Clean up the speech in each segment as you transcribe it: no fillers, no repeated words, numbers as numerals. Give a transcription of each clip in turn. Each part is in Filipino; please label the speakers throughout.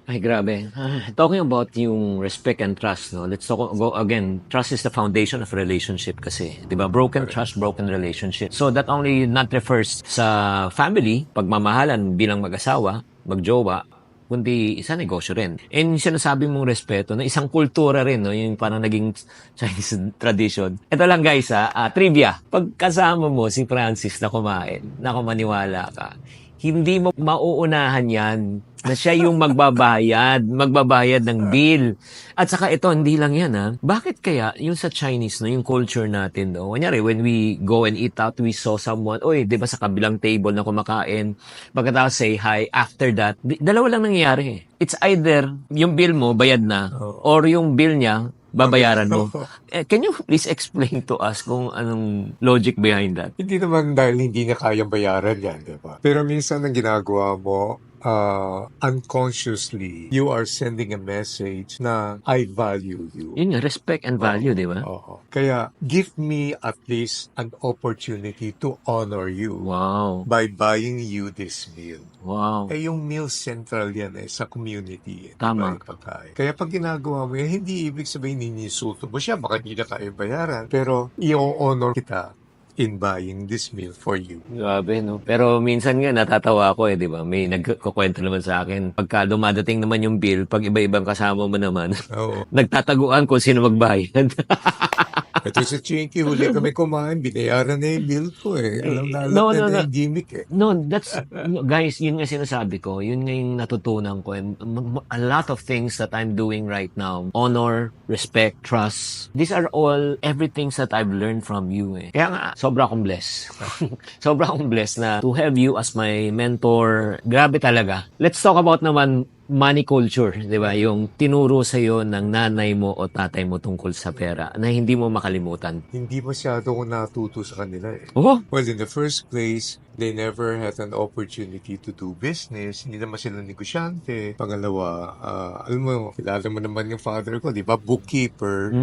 Speaker 1: Ay, grabe. Talking about yung respect and trust, no? Let's go again. Trust is the foundation of relationship kasi. Di ba? Broken
Speaker 2: Correct.
Speaker 1: trust, broken relationship. So that only not refers sa family, pagmamahalan bilang mag-asawa, magjowa, kundi isa negosyo rin. And yung sinasabi mong respeto, na isang kultura rin, no? Yung parang naging Chinese tradition. Ito lang guys, trivia. Pag kasama mo si Francis na kumain, naku maniwala ka, hindi mo mauunahan yan na siya yung magbabayad ng bill. At saka ito, hindi lang yan Bakit kaya yung sa Chinese, no, yung culture natin, no, kunyari, when we go and eat out, we saw someone, oy, di ba sa kabilang table na kumakain, pagkatapos say hi, after that, dalawa lang nangyayari It's either yung bill mo, bayad na,
Speaker 2: Oo.
Speaker 1: or yung bill niya, babayaran mo.
Speaker 2: Oo.
Speaker 1: Can you please explain to us kung anong logic behind that?
Speaker 2: Hindi naman dahil hindi niya kayang bayaran yan, di ba? Pero minsan ang ginagawa mo, unconsciously, you are sending a message na I value you.
Speaker 1: Yun nga, respect and value, di ba?
Speaker 2: Oo. Kaya, give me at least an opportunity to honor you
Speaker 1: Wow.
Speaker 2: by buying you this meal.
Speaker 1: Wow.
Speaker 2: Eh, yung meal central yan sa community.
Speaker 1: Tama.
Speaker 2: Diba, yung pagkain. Kaya pag ginagawa mo yan, hindi ibig sabihin ninisulto mo siya, baka hindi na tayo bayaran. Pero, i-honor kita in buying this meal for you.
Speaker 1: Grabe, no? Pero minsan nga natatawa ako di ba? May nagkukwento naman sa akin. Pagka dumadating naman yung bill, pag iba-ibang kasama mo naman,
Speaker 2: Oo.
Speaker 1: nagtataguan kung sino magbayad.
Speaker 2: Ito sa Chinky, huli kami kumain, binayaran na yung bill ko Alam na alam na yung gimmick
Speaker 1: No, guys, yun nga sinasabi ko. Yun nga yung natutunan ko. A lot of things that I'm doing right now. Honor, respect, trust. These are all everything that I've learned from you Kaya nga, sobra akong blessed. Sobra akong blessed na to have you as my mentor. Grabe talaga. Let's talk about naman money culture, di ba? Yung tinuro sa'yo ng nanay mo o tatay mo tungkol sa pera na hindi mo makalimutan.
Speaker 2: Hindi masyado ko natuto sa kanila
Speaker 1: Oh,
Speaker 2: Well, in the first place, they never had an opportunity to do business. Hindi naman sila negosyante. Pangalawa, alam mo, kilala mo naman yung father ko, di ba? Bookkeeper.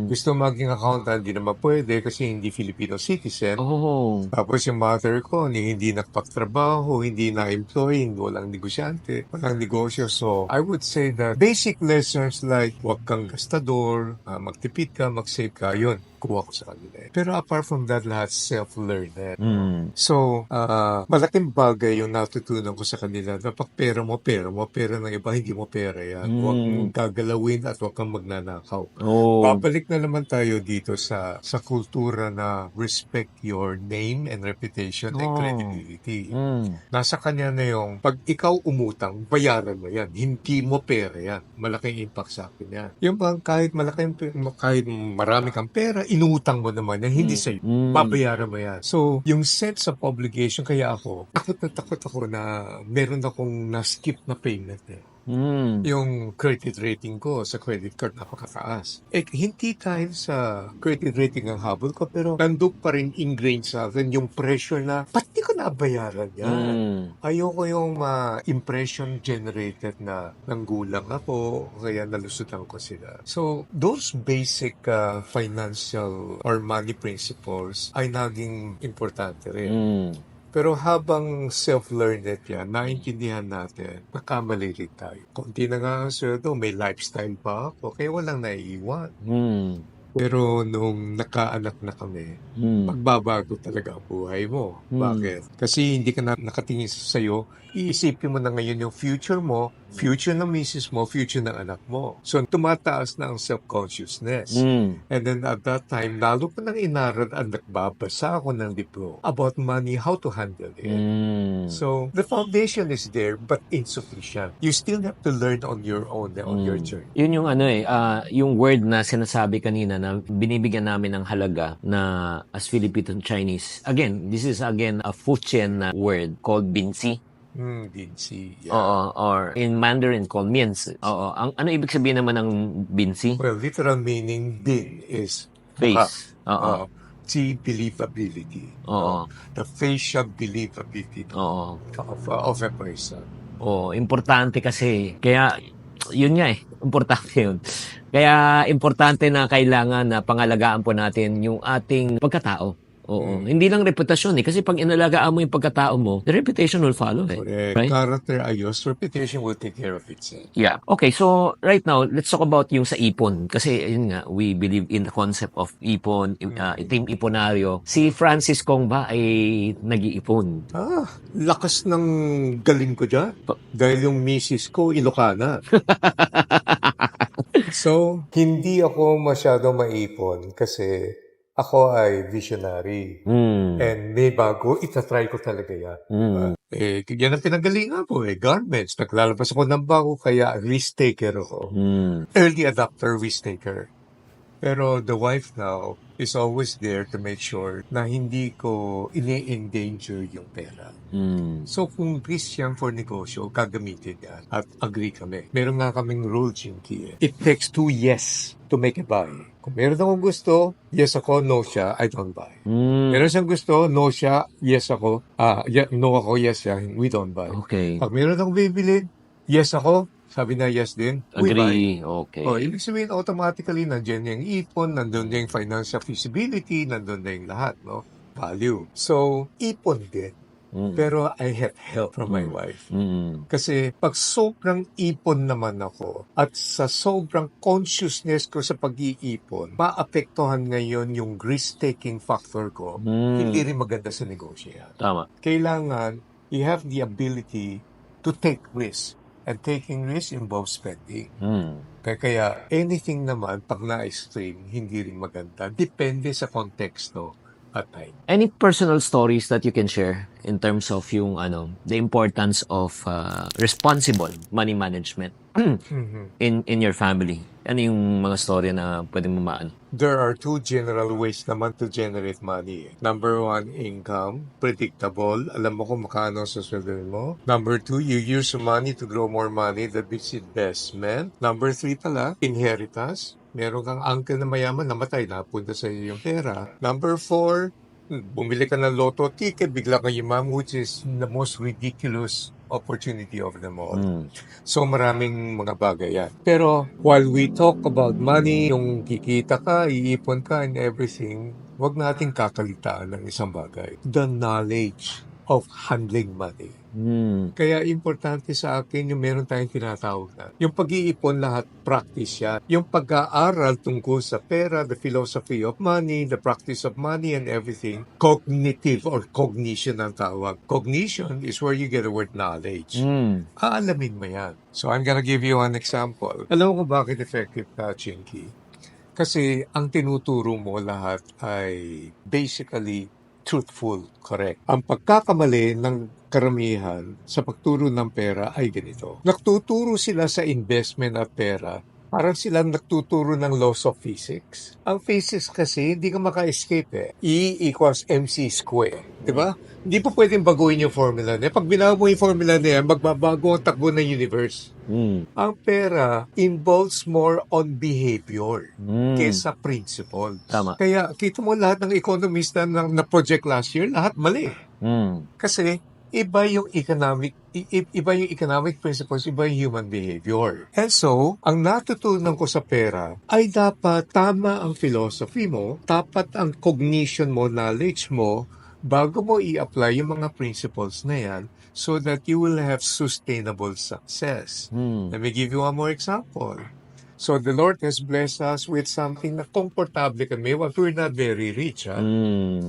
Speaker 2: Gusto maging accountant, hindi naman pwede kasi hindi Filipino citizen.
Speaker 1: oh.
Speaker 2: Tapos yung mother ko, hindi nakapagtrabaho, hindi na-employ, walang negosyante, walang negosyo. So, I would say that basic lessons like huwag kang gastador, magtipid ka, mag-save ka, yun, kuha ko sa kanila Pero apart from that, lahat self-learned So, malaking bagay yung natutunan ko sa kanila na pag pera mo, pera ng iba, hindi mo pera yan. Huwag mong gagalawin at huwag kang magnanakaw.
Speaker 1: Oh.
Speaker 2: Babalik na naman tayo dito sa kultura na respect your name and reputation and credibility. Nasa kanya na yung pag ikaw umutang, bayaran mo yan. Hindi mo pera yan. Malaking impact sa akin yan. Yung bang kahit kahit marami kang pera, inutang mo naman yan, hindi sa'yo. Babayaran mo yan. So, yung sense of obligation, kaya ako, takot ako na meron akong na-skip na payment Yung credit rating ko sa credit card napakataas. Hindi dahil sa credit rating ang habol ko, pero nandun pa rin ingrained sa akin yung pressure na, ba't di ko nabayaran yan? Ayoko yung impression generated na nanggulang ako, kaya nalusutan ko sila. So, those basic financial or money principles ay naging importante rin. Pero habang self-learned yan, naintindihan natin, nakamali rin tayo. Konti na nga ang sweldo, may lifestyle pa ako, kaya walang naiiwan. Pero nung nakaanak na kami, magbabago talaga ang buhay mo. Bakit? Kasi hindi ka na nakatingin sa sayo, iisipin mo na ngayon yung future mo, future ng misis mo, future ng anak mo. So, tumataas na ang self-consciousness. And then at that time, lalo ko nang inaral at nagbabasa ako ng libro about money, how to handle it. So, the foundation is there, but insufficient. You still have to learn on your own, on your journey.
Speaker 1: Yun yung yung word na sinasabi kanina na binibigyan namin ng halaga na as Filipino Chinese. Again, this is again a Fujian word called binsi.
Speaker 2: Binsi. Yeah.
Speaker 1: Oo, or in Mandarin called mianzi. Oo, ano ibig sabihin naman ng binsi?
Speaker 2: Well, literal meaning bin is
Speaker 1: face. Oo.
Speaker 2: Believability.
Speaker 1: Oo.
Speaker 2: The facial believability
Speaker 1: Oo.
Speaker 2: of a person.
Speaker 1: Oo, importante kasi. Kaya, yun nga importante yun. Kaya, importante na kailangan na pangalagaan po natin yung ating pagkatao. Oo. Hindi lang reputasyon eh. Kasi pag inalagaan mo yung pagkatao mo, the reputation will follow eh.
Speaker 2: Correct.
Speaker 1: Right?
Speaker 2: Character ayos, reputation will take care of itself.
Speaker 1: Yeah. Okay, so right now, let's talk about yung sa ipon. Kasi yun nga, we believe in the concept of ipon, team iponaryo. Si Francis Kong ba ay nag-iipon?
Speaker 2: Lakas ng galing ko dyan. Dahil yung misis ko, Ilocana. So, hindi ako masyado maipon kasi ako ay visionary. And may bago, itatry ko talaga yan. Yan ang pinagalingan ko garments. Naglalabas ako ng bago, kaya risk taker ako. Early adopter, risk taker. Pero the wife now is always there to make sure na hindi ko ini-endanger yung pera. So kung risk yan for negosyo, gagamitin yan. At agree kami. Meron nga kaming rule, Chinky. It takes 2 yes to make a buy. Kung meron akong gusto, yes ako, no siya, I don't buy. Meron siyang gusto, no siya, yes ako, no ako, yes siya, we don't buy.
Speaker 1: Okay.
Speaker 2: Pag meron akong bibili, yes ako, sabi na yes din, we buy.
Speaker 1: Agree. Okay.
Speaker 2: Ibig sabihin, automatically, nandiyan yung ipon, nandun yung financial feasibility, nandun na yung lahat, no? Value. So, ipon din. Pero I have help from my wife. Kasi pag sobrang ipon naman ako at sa sobrang consciousness ko sa pag-iipon, maapektuhan ngayon yung risk-taking factor ko. Hindi rin maganda sa negosyo yan.
Speaker 1: Tama.
Speaker 2: Kailangan, you have the ability to take risk. And taking risk involves spending. Kaya anything naman, pag na-extreme, hindi rin maganda. Depende sa konteksto at time.
Speaker 1: Any personal stories that you can share in terms of yung the importance of responsible money management in your family? Ano yung mga story na pwede mo maano?
Speaker 2: There are 2 general ways naman to generate money. Number 1, income, predictable. Alam mo kung makano sa sweldo mo. Number 2, you use your money to grow more money. That means investment. Number 3 pala, inheritance. Meron kang uncle na mayaman, namatay, napunta sa iyo yung pera. Number 4, bumili ka ng lotto ticket, bigla kang yumaman, which is the most ridiculous opportunity of them all. So maraming mga bagay yan. Pero while we talk about money, yung kikita ka, iipon ka and everything, wag nating kakalitaan ng isang bagay. The knowledge of handling money. Kaya importante sa akin yung meron tayong tinatawag na. Yung pag-iipon lahat, practice yan. Yung pag-aaral tungkol sa pera, the philosophy of money, the practice of money and everything, cognitive or cognition ang tawag. Cognition is where you get the word knowledge. Aalamin mo yan. So I'm gonna give you an example. Alam mo kung bakit effective ka, Chinky? Kasi ang tinuturo mo lahat ay basically truthful, correct. Ang pagkakamali ng karamihan sa pagturo ng pera ay ganito. Nagtuturo sila sa investment at pera, parang silang nagtuturo ng laws of physics. Ang physics kasi, hindi ka maka-escape E equals mc square. Diba? Hindi po pwedeng baguhin yung formula niya. Pag binago mo yung formula niya, magbabago ang takbo ng universe. Ang pera involves more on behavior kesa principle.
Speaker 1: Tama.
Speaker 2: Kaya kita mo lahat ng economist na project last year, lahat mali. Kasi iba yung economic principles, iba yung human behavior. And so, ang natutunan ko sa pera ay dapat tama ang philosophy mo, dapat ang cognition mo, knowledge mo, bago mo i-apply yung mga principles na yan so that you will have sustainable success. Let me give you one more example. So the Lord has blessed us with something na komportable kami. Well, we're not very rich,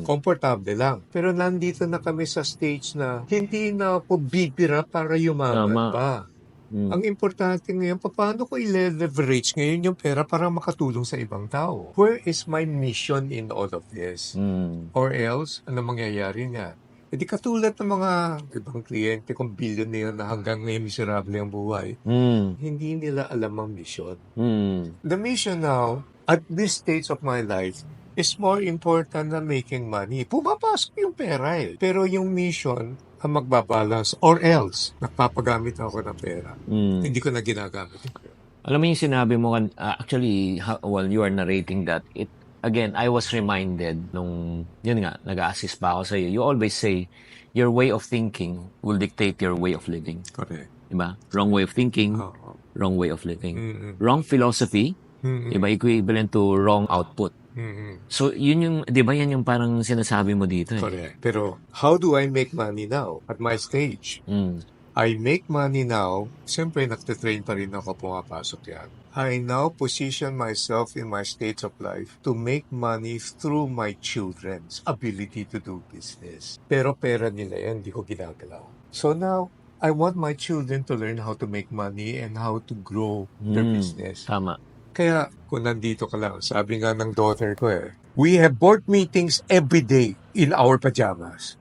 Speaker 2: komportable lang. Pero nandito na kami sa stage na hindi na ako bibira para yumaman pa. Ang importante ngayon, paano ko i-leverage ngayon yung pera para makatulong sa ibang tao? Where is my mission in all of this? Or else, ano mangyayari niya? E di katulad ng mga ibang kliyente kong billionaire na hanggang ngayon miserable ang buhay, hindi nila alam ang mission. The mission now, at this stage of my life, is more important than making money. Pumapasok yung pera Pero yung mission, ang magbabalance or else nagpapagamit ako ng pera. Hindi ko na ginagamit yung pera.
Speaker 1: Alam mo yung sinabi mo actually while you are narrating that, again, I was reminded nung yun nga, nag-a-assist pa ako sa iyo. You always say your way of thinking will dictate your way of living.
Speaker 2: Correct.
Speaker 1: Diba? Wrong way of thinking, wrong way of living. Wrong philosophy Diba? Equivalent to wrong output. So, yun yung, di ba yan yung parang sinasabi mo dito eh.
Speaker 2: Correct. Pero how do I make money now at my stage? I make money now. Siyempre, nagtitrain pa rin ako, pumapasok yan. I now position myself in my stage of life to make money through my children's ability to do business. Pero pera nila yan, hindi ko ginagalaw. So now, I want my children to learn how to make money and how to grow their business.
Speaker 1: Tama.
Speaker 2: Kaya kung nandito ka lang, sabi nga ng daughter ko we have board meetings every day in our pajamas.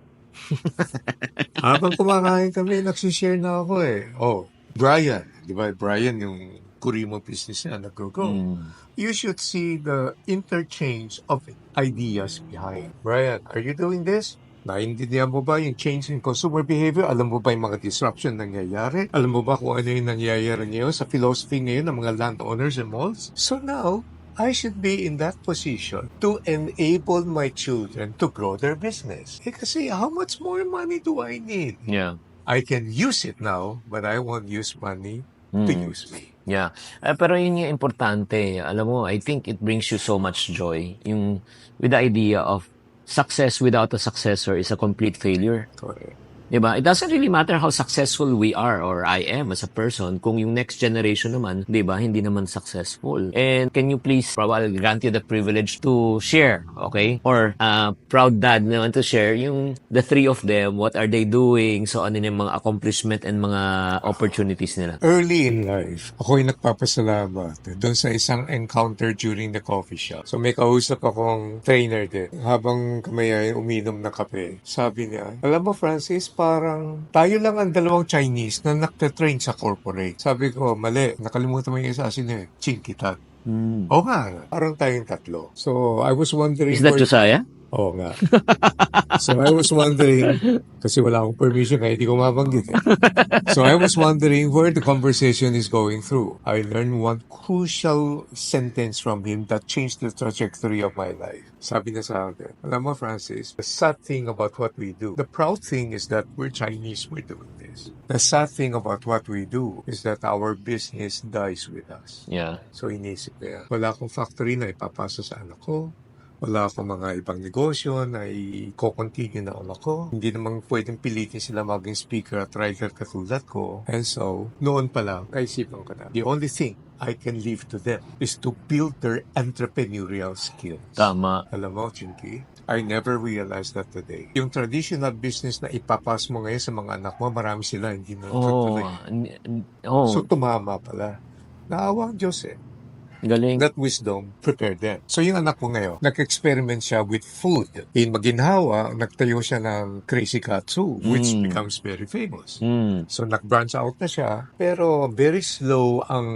Speaker 2: Habang kumakain kami, nagsishare na ako Oh, Brian, di ba? Brian yung Kurimo business na nag-grow. You should see the interchange of ideas behind. Brian, are you doing this? Naintindihan mo ba yung change in consumer behavior? Alam mo ba yung mga disruption nangyayari? Alam mo ba kung ano yung nangyayari ngayon sa philosophy ngayon ng mga landowners and malls? So now, I should be in that position to enable my children to grow their business. Kasi how much more money do I need?
Speaker 1: Yeah.
Speaker 2: I can use it now, but I won't use money to use me.
Speaker 1: Yeah. Pero yun yung importante. Alam mo, I think it brings you so much joy. Yung with the idea of success without a successor is a complete failure.
Speaker 2: Correct.
Speaker 1: Diba? It doesn't really matter how successful we are or I am as a person kung yung next generation naman, diba, hindi naman successful. And can you please, I'll grant you the privilege to share, okay? Or proud dad naman to share yung the three of them, what are they doing? So ano yung mga accomplishment and mga opportunities nila?
Speaker 2: Early in life, ako'y nagpapasalamat doon sa isang encounter during the coffee shop. So may kausap akong trainer din. Habang kami ay uminom ng kape, sabi niya, alam mo Francis, parang tayo lang ang dalawang Chinese na nagtatrain sa corporate. Sabi ko, mali. Nakalimutan mo yung isa sino Chinkitan. Oo nga, parang tayong tatlo. So, I was wondering...
Speaker 1: Is that Josiah?
Speaker 2: Oo nga. So, I was wondering, kasi wala akong permission kaya hindi ko mabanggit. So, I was wondering where the conversation is going through. I learned one crucial sentence from him that changed the trajectory of my life. Sabi niya sa akin, alam mo Francis, the sad thing about what we do, the proud thing is that we're Chinese, we're doing this. The sad thing about what we do is that our business dies with us.
Speaker 1: Yeah.
Speaker 2: So, inisip ko yan. Wala akong factory na ipapasa sa anak ko. Wala akong mga ibang negosyo na i-continue na anak ko. Hindi naman pwedeng pilitin sila maging speaker at writer katulad ko. And so, noon pa lang, naisipan ko na, the only thing I can leave to them is to build their entrepreneurial skills.
Speaker 1: Tama.
Speaker 2: Alam mo, Chinky, I never realized that today. Yung traditional business na ipapas mo ngayon sa mga anak mo, marami sila hindi na tutuloy. So, tumama pala. Naawa ang Diyos
Speaker 1: Galing.
Speaker 2: That wisdom prepared them. So yung anak ko ngayon, nag-experiment siya with food. In Maginhawa, nagtayo siya ng Crazy Katsu, which becomes very famous. So nag-branch out na siya, pero very slow ang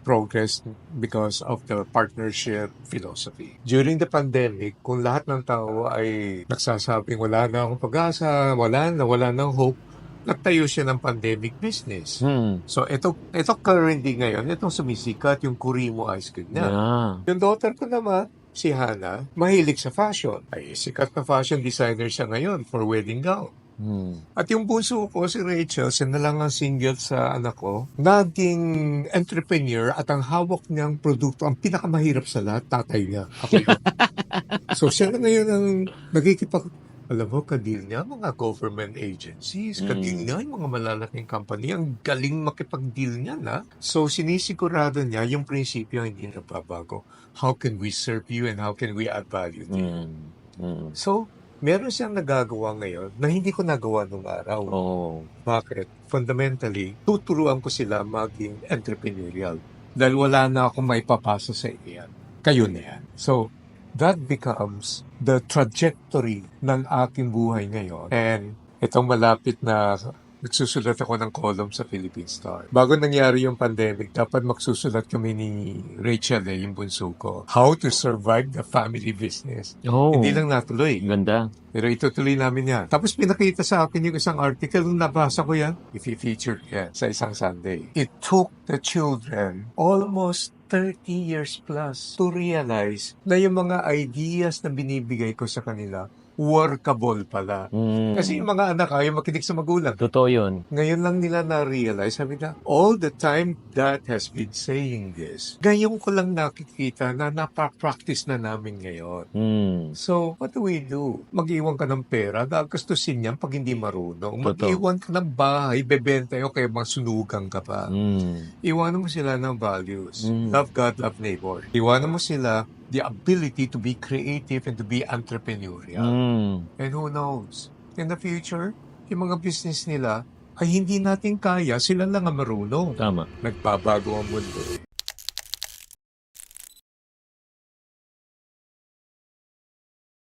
Speaker 2: progress because of the partnership philosophy. During the pandemic, kung lahat ng tao ay nagsasabing wala na akong pag-asa, wala na hope, nagtayo siya ng pandemic business. So, ito currently ngayon, itong sumisikat, yung Kurimo Ice Cream na.
Speaker 1: Yeah.
Speaker 2: Yung daughter ko naman, si Hannah, mahilig sa fashion. Ay, sikat na fashion designer siya ngayon for wedding gown. At yung bunso ko, si Rachel, siya na lang ang single sa anak ko, naging entrepreneur at ang hawak niyang produkto, ang pinakamahirap sa lahat, tatay niya. Ako yun. So, siya na ngayon ang alam mo, kadil niya, mga government agencies, kadil niya, yung mga malalaking company, ang galing makipag-deal niya na. So, sinisigurado niya yung prinsipyo hindi nababago. How can we serve you and how can we add value to you? So, meron siyang nagagawa ngayon na hindi ko nagawa nung araw. Bakit? Fundamentally, tuturuan ko sila maging entrepreneurial. Dahil wala na akong may papasa sa iyan. Kayo na yan. So, that becomes the trajectory ng aking buhay ngayon. And itong malapit na nagsusulat ako ng column sa Philippine Star. Bago nangyari yung pandemic, dapat magsusulat kami ni Rachel, yung bunso ko. How to survive the family business. Hindi lang natuloy.
Speaker 1: Ganda.
Speaker 2: Pero itutuloy namin yan. Tapos pinakita sa akin yung isang article, nung nabasa ko yan, i-feature yan sa isang Sunday. It took the children almost 30 years plus to realize na yung mga ideas na binibigay ko sa kanila workable pala. Kasi yung mga anak ayaw makinig sa magulang.
Speaker 1: Totoo yun.
Speaker 2: Ngayon lang nila na-realize, sabi na, all the time Dad has been saying this. Ngayon ko lang nakikita na napapractice na namin ngayon. So, what do we do? Mag-iwan ka ng pera, gagastusin yan pag hindi marunong. Mag-iwan ka ng bahay, bebenta yun, kaya masunugan ka pa. Iwanan mo sila ng values. Love God, love neighbor. Iwanan mo sila the ability to be creative and to be entrepreneurial. And who knows? In the future, yung mga business nila ay hindi natin kaya, sila lang ang marunong.
Speaker 1: Tama.
Speaker 2: Nagbabago ang mundo.